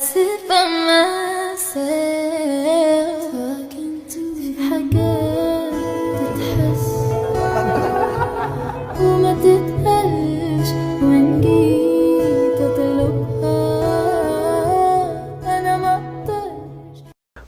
sit by myself talking to في حاجات تتحس وما تتقالش وإن جيت أطلبها أنا ما أقدرش.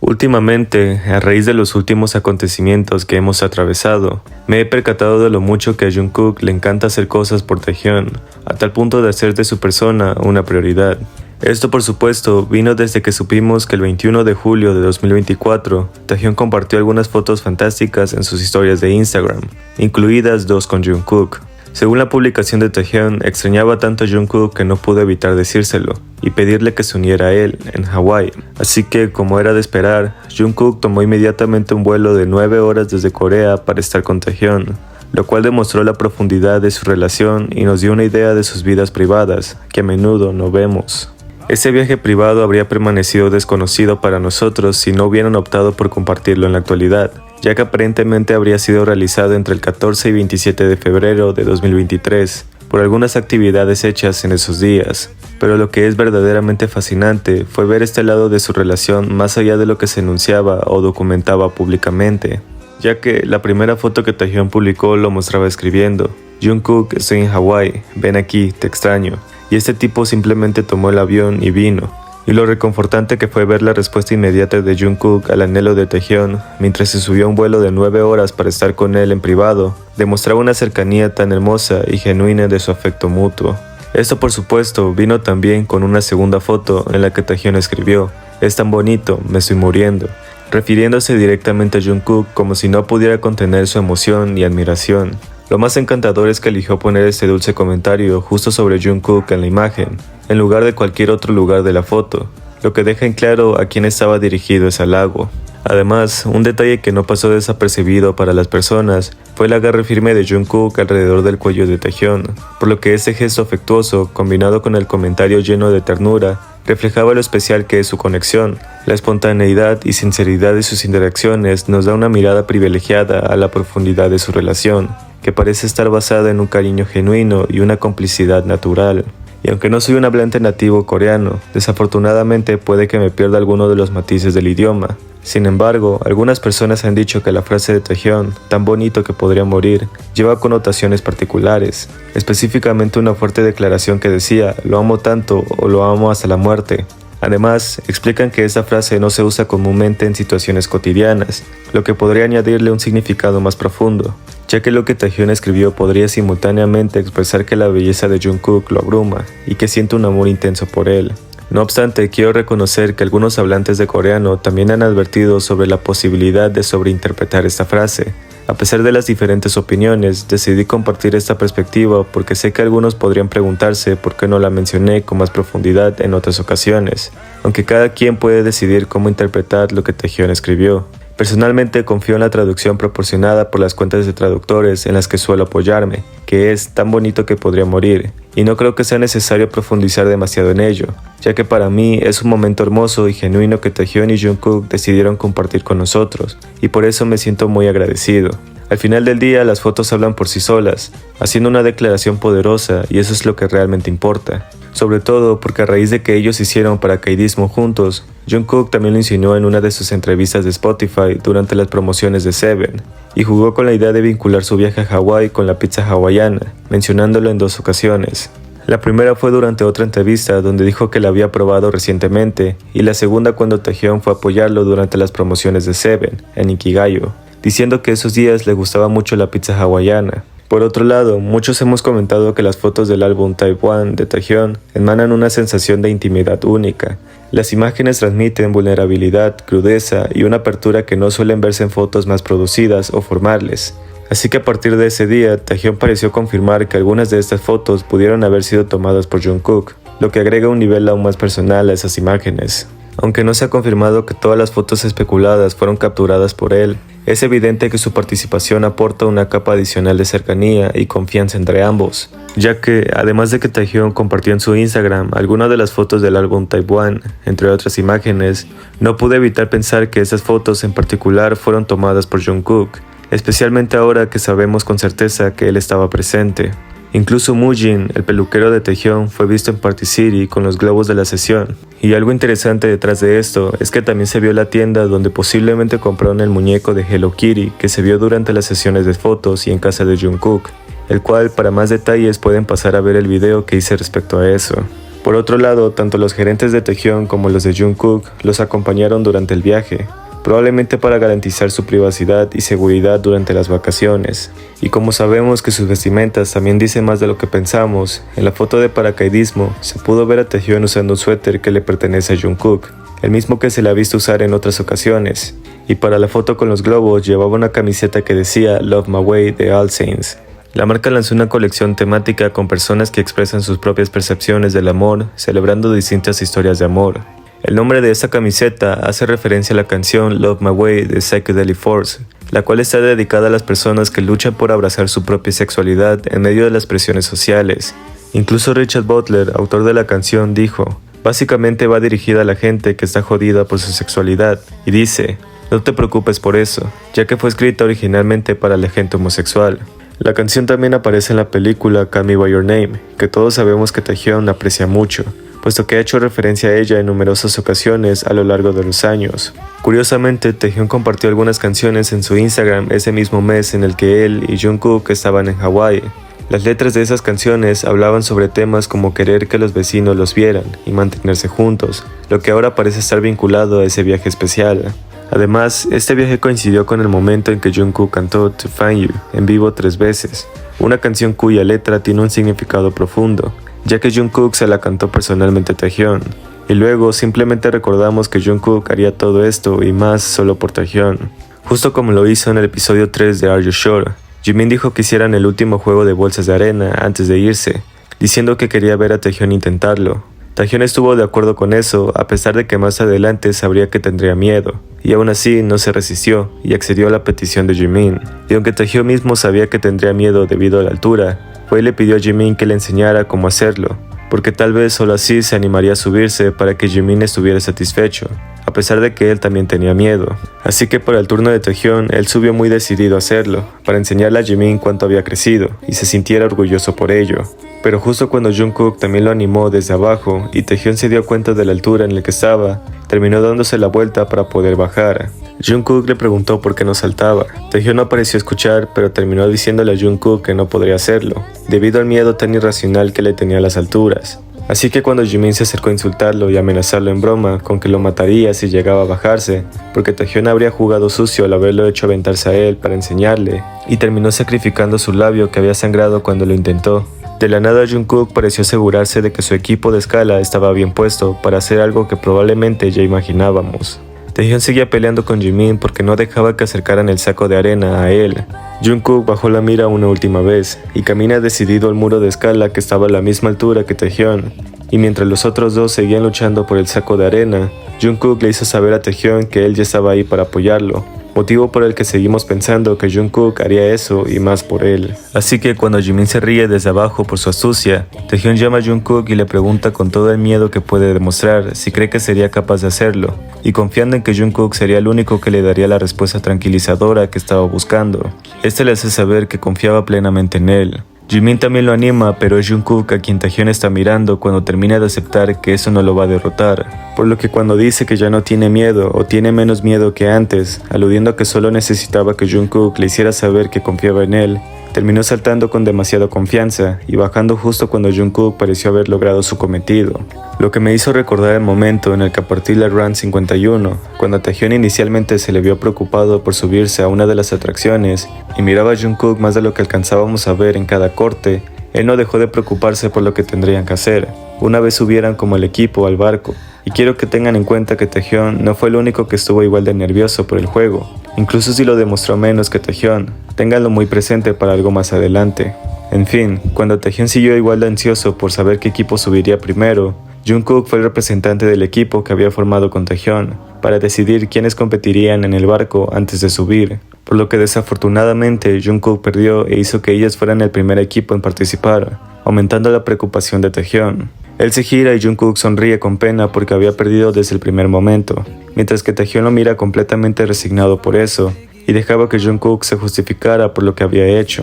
Últimamente, a raíz de los últimos acontecimientos que hemos atravesado, me he percatado de lo mucho que a Jungkook le encanta hacer cosas por Taehyun, a tal punto de hacer de su persona una prioridad. Esto, por supuesto, vino desde que supimos que el 21 de julio de 2024, Taehyun compartió algunas fotos fantásticas en sus historias de Instagram, incluidas 2 con Jungkook. Según la publicación de Taehyun, extrañaba tanto a Jungkook que no pudo evitar decírselo y pedirle que se uniera a él en Hawái. Así que, como era de esperar, Jungkook tomó inmediatamente un vuelo de 9 horas desde Corea para estar con Taehyun, lo cual demostró la profundidad de su relación y nos dio una idea de sus vidas privadas, que a menudo no vemos. Ese viaje privado habría permanecido desconocido para nosotros si no hubieran optado por compartirlo en la actualidad, ya que aparentemente habría sido realizado entre el 14 y 27 de febrero de 2023, por algunas actividades hechas en esos días. Pero lo que es verdaderamente fascinante fue ver este lado de su relación más allá de lo que se enunciaba o documentaba públicamente, ya que la primera foto que Taehyun publicó lo mostraba escribiendo: Jungkook, estoy en Hawái, ven aquí, te extraño. Y este tipo simplemente tomó el avión y vino. Y lo reconfortante que fue ver la respuesta inmediata de Jungkook al anhelo de Taehyun mientras se subió a un vuelo de 9 horas para estar con él en privado, demostraba una cercanía tan hermosa y genuina de su afecto mutuo. Esto, por supuesto, vino también con una segunda foto en la que Taehyun escribió: es tan bonito, me estoy muriendo, refiriéndose directamente a Jungkook como si no pudiera contener su emoción y admiración. Lo más encantador es que eligió poner este dulce comentario justo sobre Jungkook en la imagen, en lugar de cualquier otro lugar de la foto, lo que deja en claro a quién estaba dirigido ese halago. Además, un detalle que no pasó desapercibido para las personas fue el agarre firme de Jungkook alrededor del cuello de Taehyun, por lo que ese gesto afectuoso, combinado con el comentario lleno de ternura, reflejaba lo especial que es su conexión. La espontaneidad y sinceridad de sus interacciones nos da una mirada privilegiada a la profundidad de su relación, que parece estar basada en un cariño genuino y una complicidad natural. Y aunque no soy un hablante nativo coreano, desafortunadamente puede que me pierda alguno de los matices del idioma. Sin embargo, algunas personas han dicho que la frase de Taehyun, tan bonito que podría morir, lleva connotaciones particulares, específicamente una fuerte declaración que decía, lo amo tanto o lo amo hasta la muerte. Además, explican que esta frase no se usa comúnmente en situaciones cotidianas, lo que podría añadirle un significado más profundo, ya que lo que Taehyun escribió podría simultáneamente expresar que la belleza de Jungkook lo abruma y que siente un amor intenso por él. No obstante, quiero reconocer que algunos hablantes de coreano también han advertido sobre la posibilidad de sobreinterpretar esta frase. A pesar de las diferentes opiniones, decidí compartir esta perspectiva porque sé que algunos podrían preguntarse por qué no la mencioné con más profundidad en otras ocasiones, aunque cada quien puede decidir cómo interpretar lo que Taehyun escribió. Personalmente confío en la traducción proporcionada por las cuentas de traductores en las que suelo apoyarme, que es tan bonito que podría morir, y no creo que sea necesario profundizar demasiado en ello, ya que para mí es un momento hermoso y genuino que Taehyun y Jungkook decidieron compartir con nosotros, y por eso me siento muy agradecido. Al final del día, las fotos hablan por sí solas, haciendo una declaración poderosa, y eso es lo que realmente importa. Sobre todo porque a raíz de que ellos hicieron paracaidismo juntos, Jungkook también lo insinuó en una de sus entrevistas de Spotify durante las promociones de Seven, y jugó con la idea de vincular su viaje a Hawái con la pizza hawaiana, mencionándolo en 2 ocasiones. La primera fue durante otra entrevista donde dijo que la había probado recientemente, y la segunda cuando Taehyun fue a apoyarlo durante las promociones de Seven, en Inkigayo, diciendo que esos días le gustaba mucho la pizza hawaiana. Por otro lado, muchos hemos comentado que las fotos del álbum Type 1 de Taehyun emanan una sensación de intimidad única. Las imágenes transmiten vulnerabilidad, crudeza y una apertura que no suelen verse en fotos más producidas o formales. Así que a partir de ese día, Taehyun pareció confirmar que algunas de estas fotos pudieron haber sido tomadas por Jungkook, lo que agrega un nivel aún más personal a esas imágenes. Aunque no se ha confirmado que todas las fotos especuladas fueron capturadas por él, es evidente que su participación aporta una capa adicional de cercanía y confianza entre ambos, ya que, además de que Taehyun compartió en su Instagram algunas de las fotos del álbum Type 1, entre otras imágenes, no pude evitar pensar que esas fotos en particular fueron tomadas por Jungkook, especialmente ahora que sabemos con certeza que él estaba presente. Incluso Mujin, el peluquero de Taehyung, fue visto en Party City con los globos de la sesión. Y algo interesante detrás de esto es que también se vio la tienda donde posiblemente compraron el muñeco de Hello Kitty que se vio durante las sesiones de fotos y en casa de Jungkook, el cual para más detalles pueden pasar a ver el video que hice respecto a eso. Por otro lado, tanto los gerentes de Taehyung como los de Jungkook los acompañaron durante el viaje, probablemente para garantizar su privacidad y seguridad durante las vacaciones. Y como sabemos que sus vestimentas también dicen más de lo que pensamos, en la foto de paracaidismo se pudo ver a Taehyung usando un suéter que le pertenece a Jungkook, el mismo que se le ha visto usar en otras ocasiones. Y para la foto con los globos llevaba una camiseta que decía Love My Way de All Saints. La marca lanzó una colección temática con personas que expresan sus propias percepciones del amor, celebrando distintas historias de amor. El nombre de esta camiseta hace referencia a la canción Love My Way de Psychedelic Force, la cual está dedicada a las personas que luchan por abrazar su propia sexualidad en medio de las presiones sociales. Incluso Richard Butler, autor de la canción, dijo: básicamente va dirigida a la gente que está jodida por su sexualidad, y dice: no te preocupes por eso, ya que fue escrita originalmente para la gente homosexual. La canción también aparece en la película Call Me By Your Name, que todos sabemos que Taehyung aprecia mucho, puesto que ha hecho referencia a ella en numerosas ocasiones a lo largo de los años. Curiosamente, Taehyung compartió algunas canciones en su Instagram ese mismo mes en el que él y Jungkook estaban en Hawái. Las letras de esas canciones hablaban sobre temas como querer que los vecinos los vieran y mantenerse juntos, lo que ahora parece estar vinculado a ese viaje especial. Además, este viaje coincidió con el momento en que Jungkook cantó To Find You en vivo 3 veces, una canción cuya letra tiene un significado profundo, ya que Jungkook se la cantó personalmente a Taehyung, y luego simplemente recordamos que Jungkook haría todo esto y más solo por Taehyung, justo como lo hizo en el episodio 3 de Are You Sure. Jimin dijo que hicieran el último juego de bolsas de arena antes de irse, diciendo que quería ver a Taehyung intentarlo. Taehyung estuvo de acuerdo con eso, a pesar de que más adelante sabría que tendría miedo, y aún así no se resistió y accedió a la petición de Jimin. Y aunque Taehyung mismo sabía que tendría miedo debido a la altura, fue y le pidió a Jimin que le enseñara cómo hacerlo, porque tal vez solo así se animaría a subirse para que Jimin estuviera satisfecho, a pesar de que él también tenía miedo. Así que para el turno de Taehyung, él subió muy decidido a hacerlo, para enseñarle a Jimin cuánto había crecido y se sintiera orgulloso por ello. Pero justo cuando Jungkook también lo animó desde abajo y Taehyung se dio cuenta de la altura en la que estaba, terminó dándose la vuelta para poder bajar. Jungkook le preguntó por qué no saltaba. Taehyung no pareció escuchar, pero terminó diciéndole a Jungkook que no podría hacerlo, debido al miedo tan irracional que le tenía a las alturas. Así que cuando Jimin se acercó a insultarlo y amenazarlo en broma con que lo mataría si llegaba a bajarse, porque Taehyung habría jugado sucio al haberlo hecho aventarse a él para enseñarle, y terminó sacrificando su labio que había sangrado cuando lo intentó. De la nada Jungkook pareció asegurarse de que su equipo de escala estaba bien puesto para hacer algo que probablemente ya imaginábamos. Taehyung seguía peleando con Jimin porque no dejaba que acercaran el saco de arena a él. Jungkook bajó la mira una última vez y camina decidido al muro de escala que estaba a la misma altura que Taehyung, y mientras los otros dos seguían luchando por el saco de arena, Jungkook le hizo saber a Taehyung que él ya estaba ahí para apoyarlo, motivo por el que seguimos pensando que Jungkook haría eso y más por él. Así que cuando Jimin se ríe desde abajo por su astucia, Taehyung llama a Jungkook y le pregunta con todo el miedo que puede demostrar si cree que sería capaz de hacerlo, y confiando en que Jungkook sería el único que le daría la respuesta tranquilizadora que estaba buscando. Este le hace saber que confiaba plenamente en él. Jimin también lo anima, pero es Jungkook a quien Taehyung está mirando cuando termina de aceptar que eso no lo va a derrotar, por lo que cuando dice que ya no tiene miedo o tiene menos miedo que antes, aludiendo a que solo necesitaba que Jungkook le hiciera saber que confiaba en él, terminó saltando con demasiada confianza y bajando justo cuando Jungkook pareció haber logrado su cometido, lo que me hizo recordar el momento en el que a partir de Run 51, cuando a Taehyung inicialmente se le vio preocupado por subirse a una de las atracciones y miraba a Jungkook más de lo que alcanzábamos a ver en cada corte, él no dejó de preocuparse por lo que tendrían que hacer, una vez subieran como el equipo al barco. Y quiero que tengan en cuenta que Taehyung no fue el único que estuvo igual de nervioso por el juego, incluso si lo demostró menos que Taehyung, ténganlo muy presente para algo más adelante. En fin, cuando Taehyung siguió igual de ansioso por saber qué equipo subiría primero, Jungkook fue el representante del equipo que había formado con Taehyung, para decidir quiénes competirían en el barco antes de subir, por lo que desafortunadamente Jungkook perdió e hizo que ellos fueran el primer equipo en participar, aumentando la preocupación de Taehyung. Él se gira y Jungkook sonríe con pena porque había perdido desde el primer momento, mientras que Taehyung lo mira completamente resignado por eso, y dejaba que Jungkook se justificara por lo que había hecho.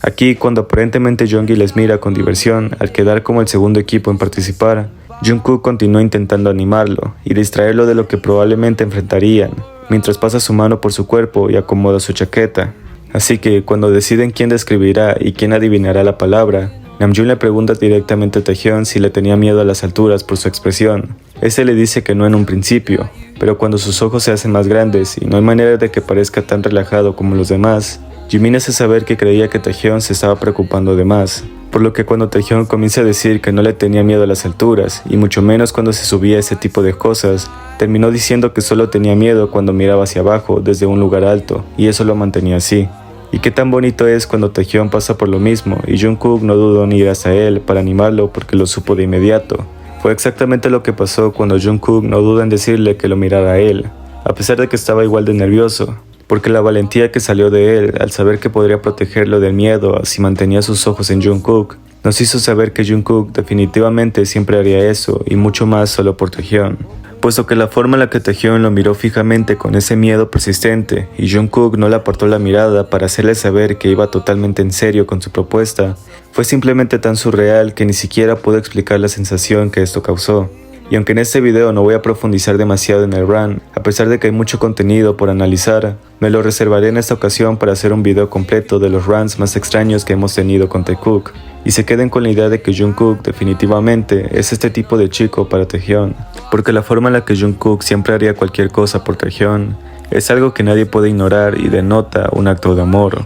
Aquí, cuando aparentemente Jeonggi les mira con diversión al quedar como el segundo equipo en participar, Jungkook continúa intentando animarlo y distraerlo de lo que probablemente enfrentarían, mientras pasa su mano por su cuerpo y acomoda su chaqueta. Así que, cuando deciden quién describirá y quién adivinará la palabra, Namjoon le pregunta directamente a Taehyun si le tenía miedo a las alturas por su expresión. Este le dice que no en un principio, pero cuando sus ojos se hacen más grandes y no hay manera de que parezca tan relajado como los demás, Jimin hace saber que creía que Taehyun se estaba preocupando de más, por lo que cuando Taehyun comienza a decir que no le tenía miedo a las alturas, y mucho menos cuando se subía a ese tipo de cosas, terminó diciendo que solo tenía miedo cuando miraba hacia abajo desde un lugar alto, y eso lo mantenía así. Y qué tan bonito es cuando Taehyun pasa por lo mismo, y Jungkook no dudó en ir hacia él para animarlo porque lo supo de inmediato. Fue exactamente lo que pasó cuando Jungkook no duda en decirle que lo mirara a él, a pesar de que estaba igual de nervioso, porque la valentía que salió de él al saber que podría protegerlo del miedo si mantenía sus ojos en Jungkook, nos hizo saber que Jungkook definitivamente siempre haría eso y mucho más solo por Taehyun. Puesto que la forma en la que Taehyun lo miró fijamente con ese miedo persistente y Jungkook no le apartó la mirada para hacerle saber que iba totalmente en serio con su propuesta, fue simplemente tan surreal que ni siquiera puedo explicar la sensación que esto causó. Y aunque en este video no voy a profundizar demasiado en el run, a pesar de que hay mucho contenido por analizar, me lo reservaré en esta ocasión para hacer un video completo de los runs más extraños que hemos tenido con Taekook, y se queden con la idea de que Jungkook definitivamente es este tipo de chico para Taehyun, porque la forma en la que Jungkook siempre haría cualquier cosa por Taehyun es algo que nadie puede ignorar y denota un acto de amor.